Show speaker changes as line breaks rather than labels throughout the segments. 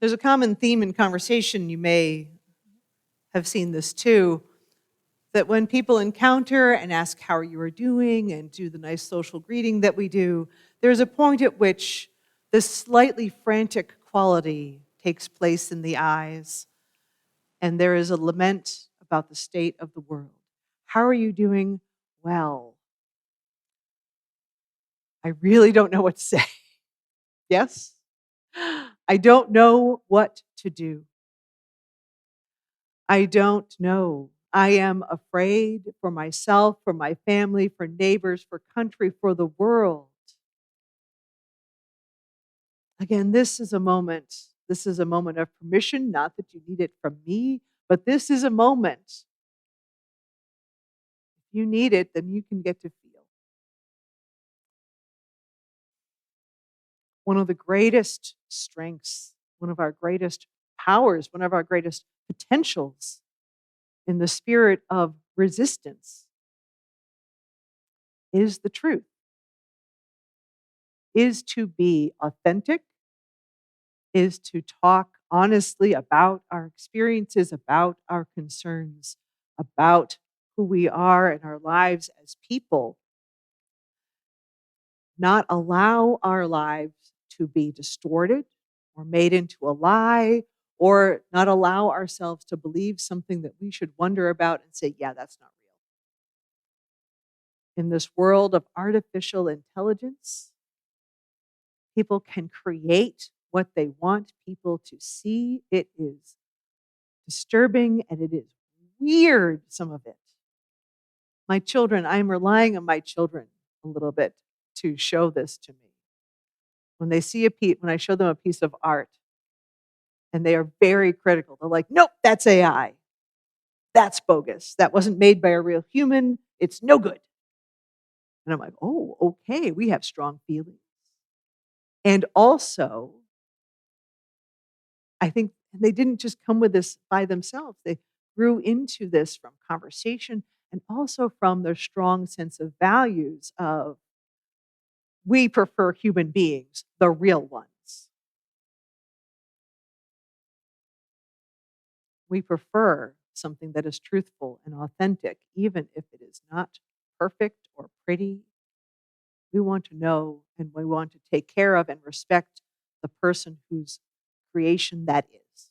There's a common theme in conversation, you may have seen this too, that when people encounter and ask how you are doing and do the nice social greeting that we do, there's a point at which this slightly frantic quality takes place in the eyes, and there is a lament about the state of the world. How are you doing? Well, I really don't know what to say. Yes? I don't know what to do. I don't know. I am afraid for myself, for my family, for neighbors, for country, for the world. Again, this is a moment. This is a moment of permission, not that you need it from me, but this is a moment. If you need it, then you can get to feel. One of the greatest strengths, one of our greatest powers, one of our greatest potentials in the spirit of resistance is the truth, is to be authentic, is to talk honestly about our experiences, about our concerns, about who we are in our lives as people, not allow our lives to be distorted or made into a lie, or not allow ourselves to believe something that we should wonder about and say, yeah, that's not real. In this world of artificial intelligence, people can create what they want people to see. It is disturbing and it is weird, some of it. My children, I'm relying on my children a little bit to show this to me. When they see when I show them a piece of art, and they are very critical, they're like, nope, that's AI. That's bogus. That wasn't made by a real human. It's no good. And I'm like, oh, okay, we have strong feelings. And also, I think they didn't just come with this by themselves. They grew into this from conversation and also from their strong sense of values of we prefer human beings, the real ones. We prefer something that is truthful and authentic, even if it is not perfect or pretty. We want to know and we want to take care of and respect the person whose creation that is.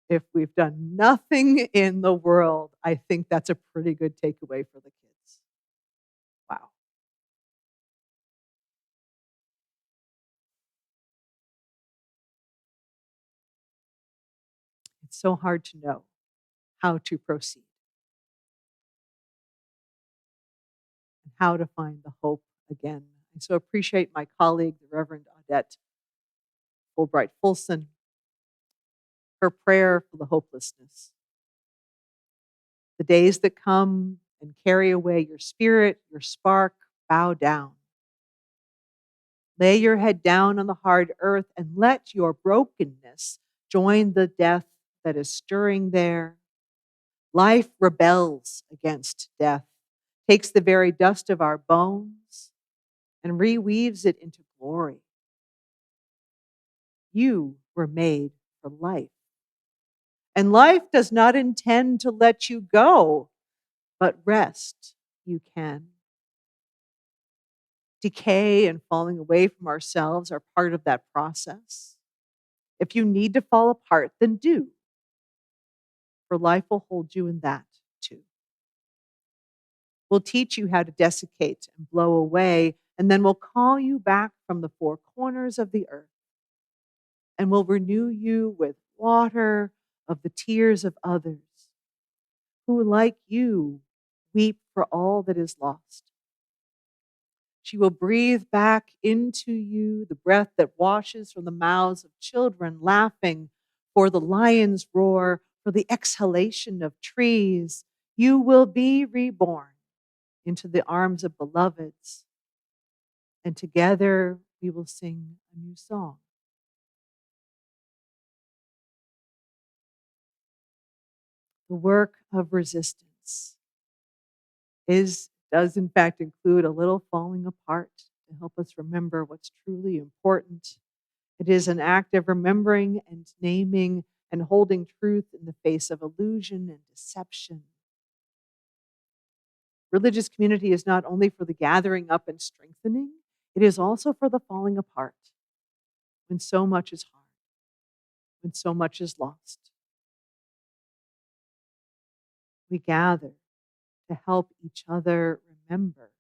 If we've done nothing in the world, I think that's a pretty good takeaway for the kids. Wow. It's so hard to know how to proceed and how to find the hope again. I so appreciate my colleague, the Reverend Audette Fulbright Fulson, her prayer for the hopelessness. The days that come and carry away your spirit, your spark, bow down. Lay your head down on the hard earth and let your brokenness join the death that is stirring there. Life rebels against death, takes the very dust of our bones and reweaves it into glory. You were made for life. And life does not intend to let you go, but rest you can. Decay and falling away from ourselves are part of that process. If you need to fall apart, then do, for life will hold you in that too. We'll teach you how to desiccate and blow away, and then we'll call you back from the four corners of the earth, and we'll renew you with water of the tears of others who, like you, weep for all that is lost. She will breathe back into you the breath that washes from the mouths of children laughing for the lion's roar, for the exhalation of trees. You will be reborn into the arms of beloveds, and together we will sing a new song. The work of resistance does in fact include a little falling apart to help us remember what's truly important It is an act of remembering and naming and holding truth in the face of illusion and deception. Religious community is not only for the gathering up and strengthening, it is also for the falling apart when so much is hard, when so much is lost. We gather to help each other remember,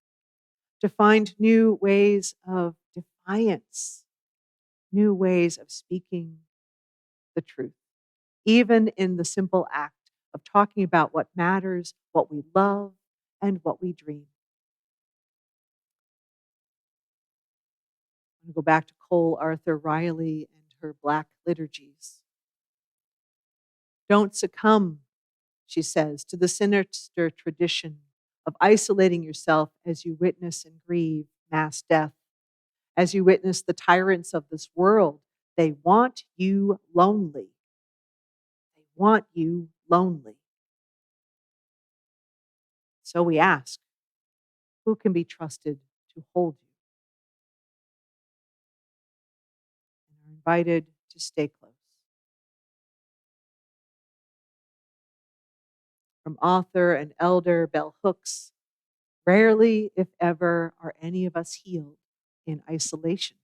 to find new ways of defiance, new ways of speaking the truth, even in the simple act of talking about what matters, what we love, and what we dream. I'm going to go back to Cole Arthur Riley and her Black liturgies. Don't succumb, she says, to the sinister tradition of isolating yourself as you witness and grieve mass death, as you witness the tyrants of this world. They want you lonely. They want you lonely. So we ask, who can be trusted to hold you? And are invited to stay close. From author and elder Bell Hooks, rarely, if ever, are any of us healed in isolation.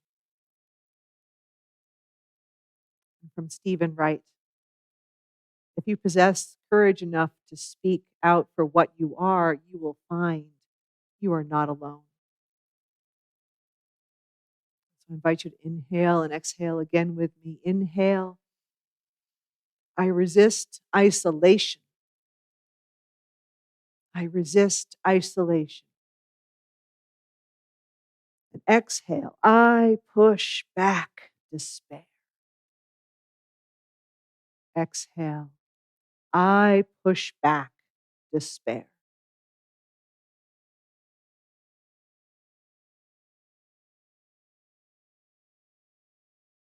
And from Stephen Wright, if you possess courage enough to speak out for what you are, you will find you are not alone. So I invite you to inhale and exhale again with me. Inhale. I resist isolation. I resist isolation. And exhale. I push back despair. Exhale. I push back despair.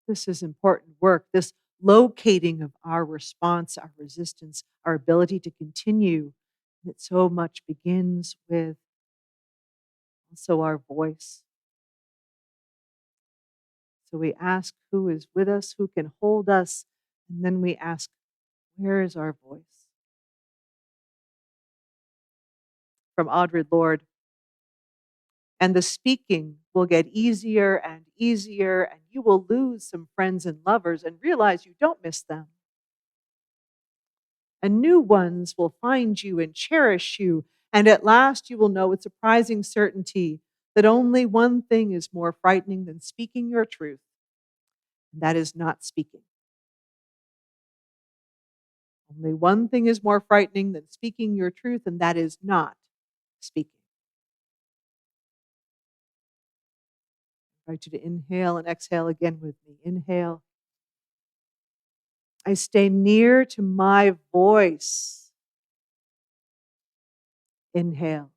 This is important work, this locating of our response, our resistance, our ability to continue. That so much begins with also our voice. So we ask who is with us, who can hold us, and then we ask, where is our voice? From Audre Lorde. And the speaking will get easier and easier, and you will lose some friends and lovers and realize you don't miss them. And new ones will find you and cherish you. And at last you will know with surprising certainty that only one thing is more frightening than speaking your truth, and that is not speaking. Only one thing is more frightening than speaking your truth, and that is not speaking. I invite you to inhale and exhale again with me. Inhale. I stay near to my voice. Inhale.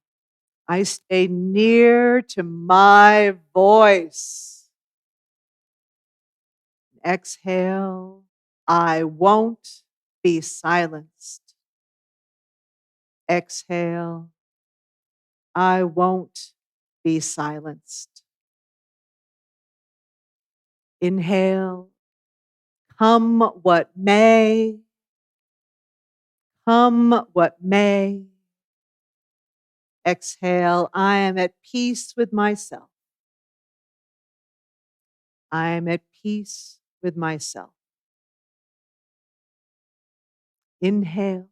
I stay near to my voice. Exhale. I won't be silenced. Exhale. I won't be silenced. Inhale. Come what may. Come what may. Exhale. I am at peace with myself. I am at peace with myself. Inhale.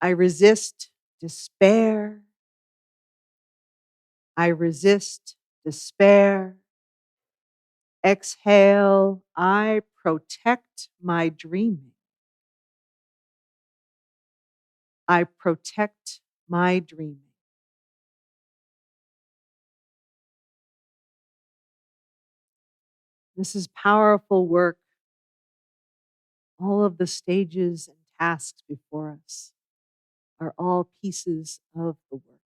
I resist despair. I resist despair. Exhale. I protect my dreaming. I protect my dreaming. This is powerful work. All of the stages and tasks before us are all pieces of the work.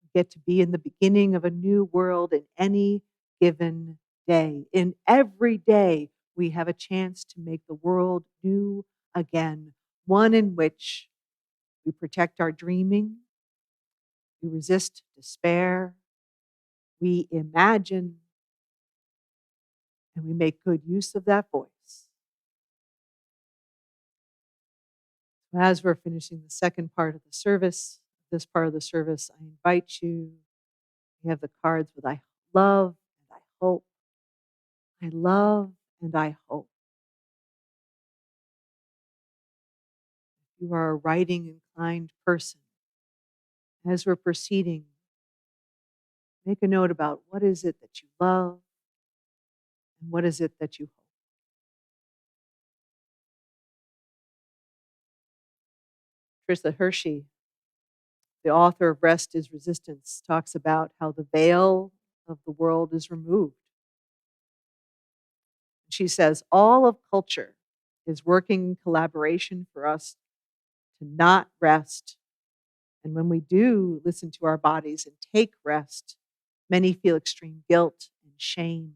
We get to be in the beginning of a new world in any given day. In every day, we have a chance to make the world new again, one in which we protect our dreaming, we resist despair, We imagine and we make good use of that voice. As we're finishing the second part of the service, this part of the service, I invite you. We have the cards with I love and I hope. I love and I hope. You are a writing inclined person. As we're proceeding, make a note about what is it that you love and what is it that you hope. Trista Hershey, the author of Rest is Resistance, talks about how the veil of the world is removed. She says, all of culture is working in collaboration for us to not rest. And when we do listen to our bodies and take rest, many feel extreme guilt and shame.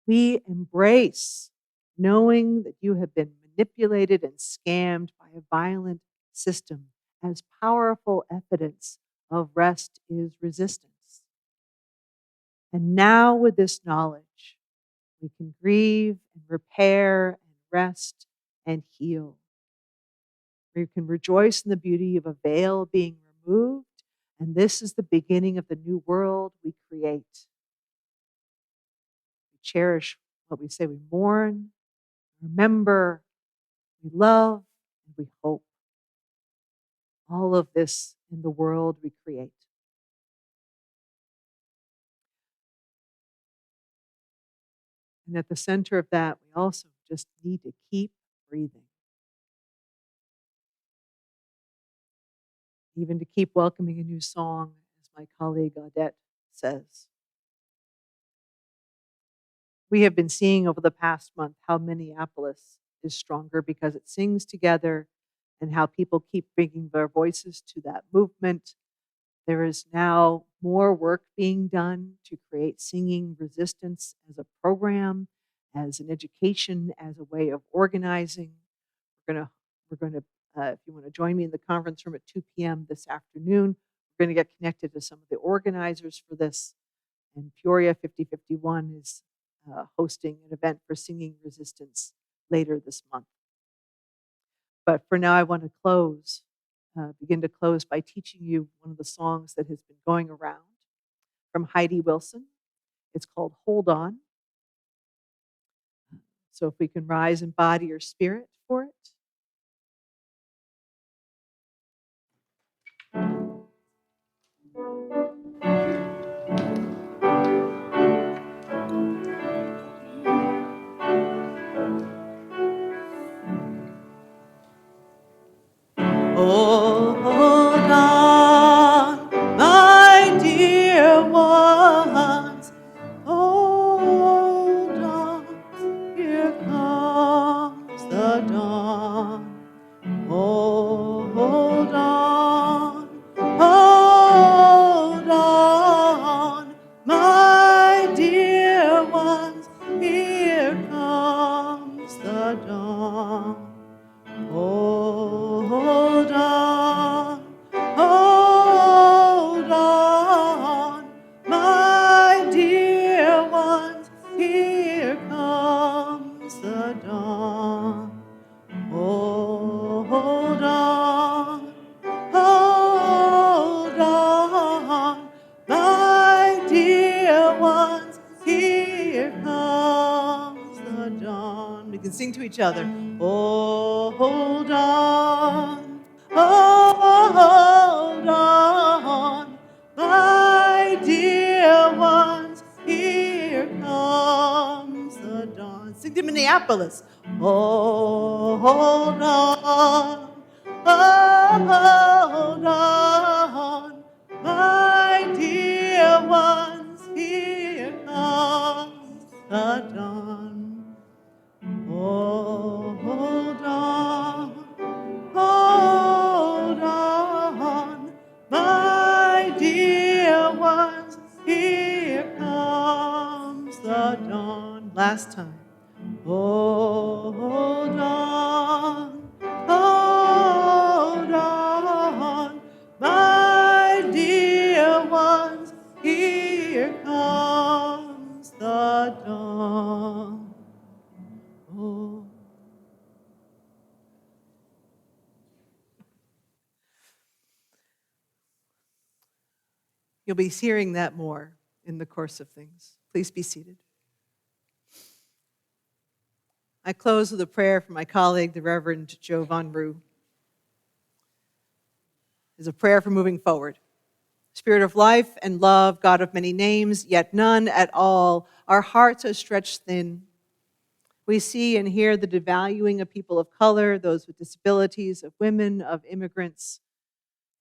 We embrace knowing that you have been manipulated and scammed by a violent system as powerful evidence of rest is resistance. And now, with this knowledge, we can grieve and repair and rest and heal. We can rejoice in the beauty of a veil being removed, and this is the beginning of the new world we create. We cherish what we say, we mourn, remember, we love, and we hope. All of this in the world we create. And at the center of that, we also just need to keep breathing. Even to keep welcoming a new song, as my colleague Odette says. We have been seeing over the past month how Minneapolis is stronger because it sings together and how people keep bringing their voices to that movement. There is now more work being done to create singing resistance as a program, as an education, as a way of organizing. We're going to, if you want to join me in the conference room at 2 p.m. this afternoon, we're going to get connected to some of the organizers for this. And Peoria 5051 is hosting an event for singing resistance later this month. But for now, I want to begin to close by teaching you one of the songs that has been going around from Heidi Wilson. It's called Hold On. So if we can rise in body or spirit for it. Oh, hold on, my dear ones. Hold on, here comes the dawn. Oh, hold on, my dear ones. Here comes the dawn. Hold on, my dear ones, here comes the dawn. Hold on, my dear ones, here comes the dawn. We can sing to each other. Oh, hold on, my dear ones, here comes the dawn. Sing to Minneapolis. Oh, hold on, my dear ones, here comes the dawn. Oh, hold on, my dear ones, here comes the dawn. Last time. Oh, hold on, my dear ones, You'll be hearing that more in the course of things. Please be seated. I close with a prayer from my colleague, the Reverend Joe Von Roo. It's a prayer for moving forward. Spirit of life and love, God of many names, yet none at all. Our hearts are stretched thin. We see and hear the devaluing of people of color, those with disabilities, of women, of immigrants.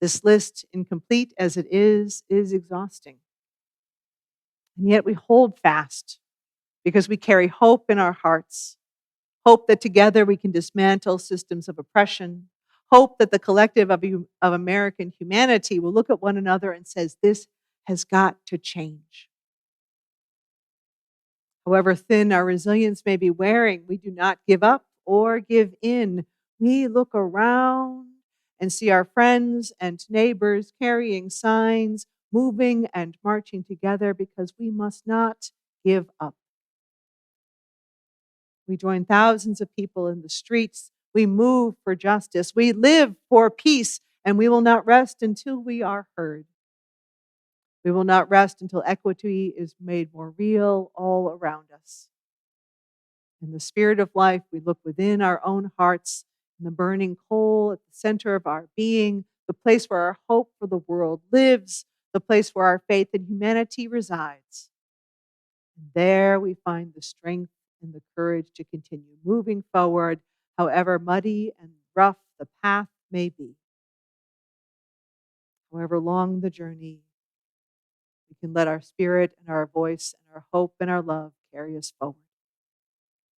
This list, incomplete as it is exhausting. And yet we hold fast because we carry hope in our hearts. Hope that together we can dismantle systems of oppression. Hope that the collective of American humanity will look at one another and says, this has got to change. However thin our resilience may be wearing, we do not give up or give in. We look around and see our friends and neighbors carrying signs, moving and marching together because we must not give up. We join thousands of people in the streets. We move for justice. We live for peace, and we will not rest until we are heard. We will not rest until equity is made more real all around us. In the spirit of life, we look within our own hearts, in the burning coal at the center of our being, the place where our hope for the world lives, the place where our faith in humanity resides. And there we find the strength and the courage to continue moving forward, however muddy and rough the path may be. However long the journey, we can let our spirit and our voice and our hope and our love carry us forward.